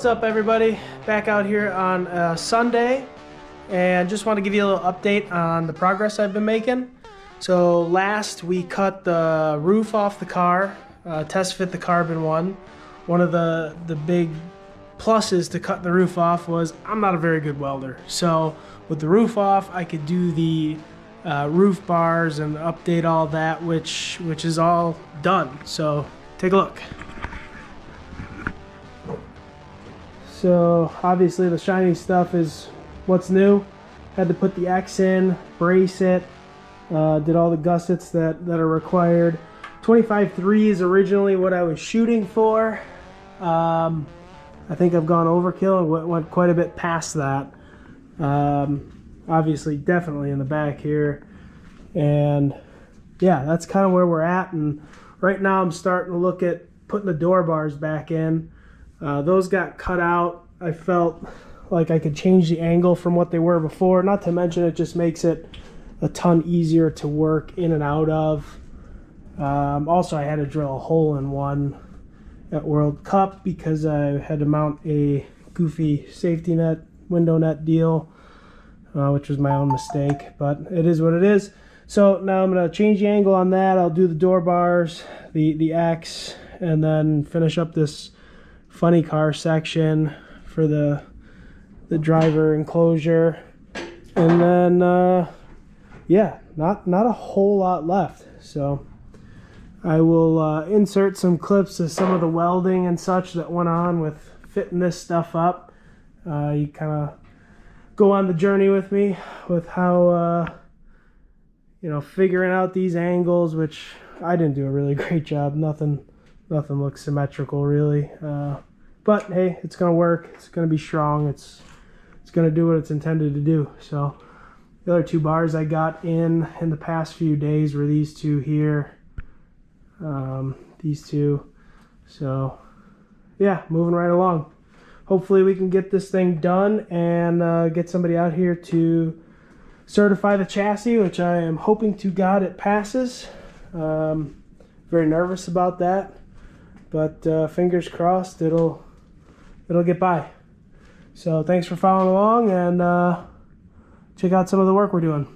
What's up, everybody? Back out here on Sunday, and just want to give you a little update on the progress I've been making. So last we cut the roof off the car, test fit the carbon one. One of the big pluses to cut the roof off was I'm not a very good welder. So with the roof off, I could do the roof bars and update all that, which is all done. So take a look. So obviously the shiny stuff is what's new. Had to put the X in, brace it, did all the gussets that are required. 25.3 is originally what I was shooting for. I think I've gone overkill and went quite a bit past that. Obviously definitely in the back here. And yeah, that's kind of where we're at. And right now I'm starting to look at putting the door bars back in. Those got cut out. I felt like I could change the angle from what they were before. Not to mention it just makes it a ton easier to work in and out of. Also, I had to drill a hole in one at World Cup because I had to mount a goofy safety net, window net deal, which was my own mistake, but it is what it is. So now I'm going to change the angle on that. I'll do the door bars, the X, and then finish up this funny car section for the driver enclosure. And then yeah, not a whole lot left. So I will insert some clips of some of the welding and such that went on with fitting this stuff up. You kind of go on the journey with me with how you know, figuring out these angles, which I didn't do a really great job. Nothing looks symmetrical really, but hey, it's gonna work. It's gonna be strong. It's gonna do what it's intended to do. So the other two bars I got in the past few days were these two here, these two. So yeah, moving right along. Hopefully we can get this thing done and get somebody out here to certify the chassis, which I am hoping to God it passes. Very nervous about that, but fingers crossed it'll get by. So thanks for following along, and check out some of the work we're doing.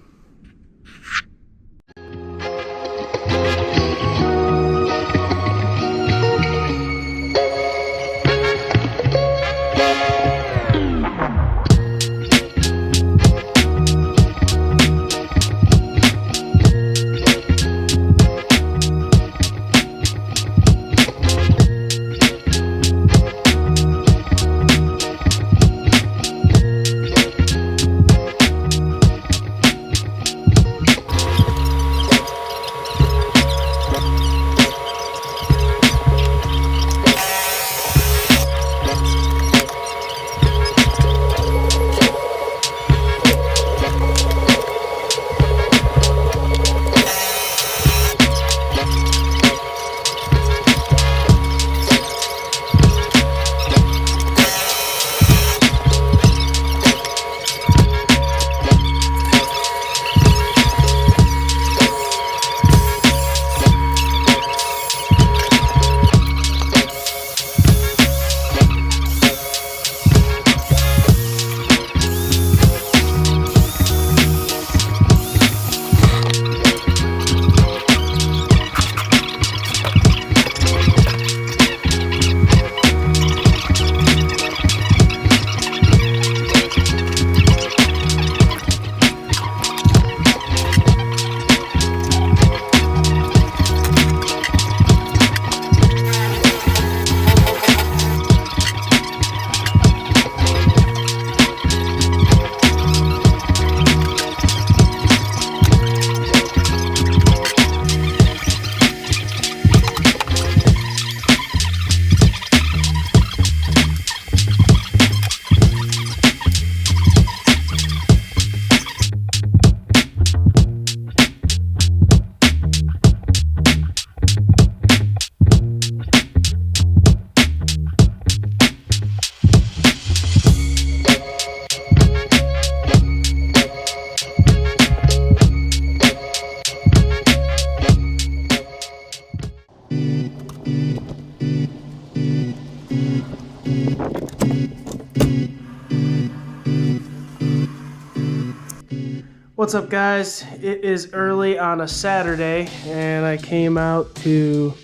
What's up, guys? It is early on a Saturday and I came out to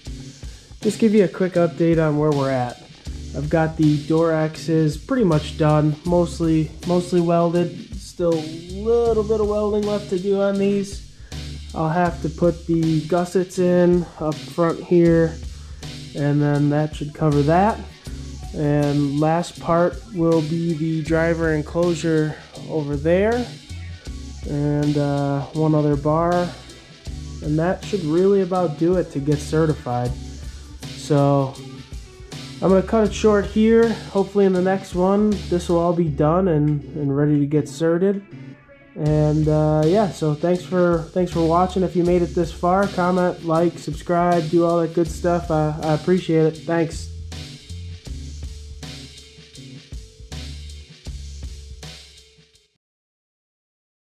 just give you a quick update on where we're at. I've got the door X's pretty much done, mostly welded. Still a little bit of welding left to do on these. I'll have to put the gussets in up front here, and then that should cover that. And last part will be the driver enclosure over there, and one other bar, and that should really about do it to get certified. So I'm going to cut it short here. Hopefully in the next one this will all be done and ready to get certed. And yeah, so thanks for watching. If you made it this far, comment, like, subscribe, do all that good stuff. I appreciate it. Thanks.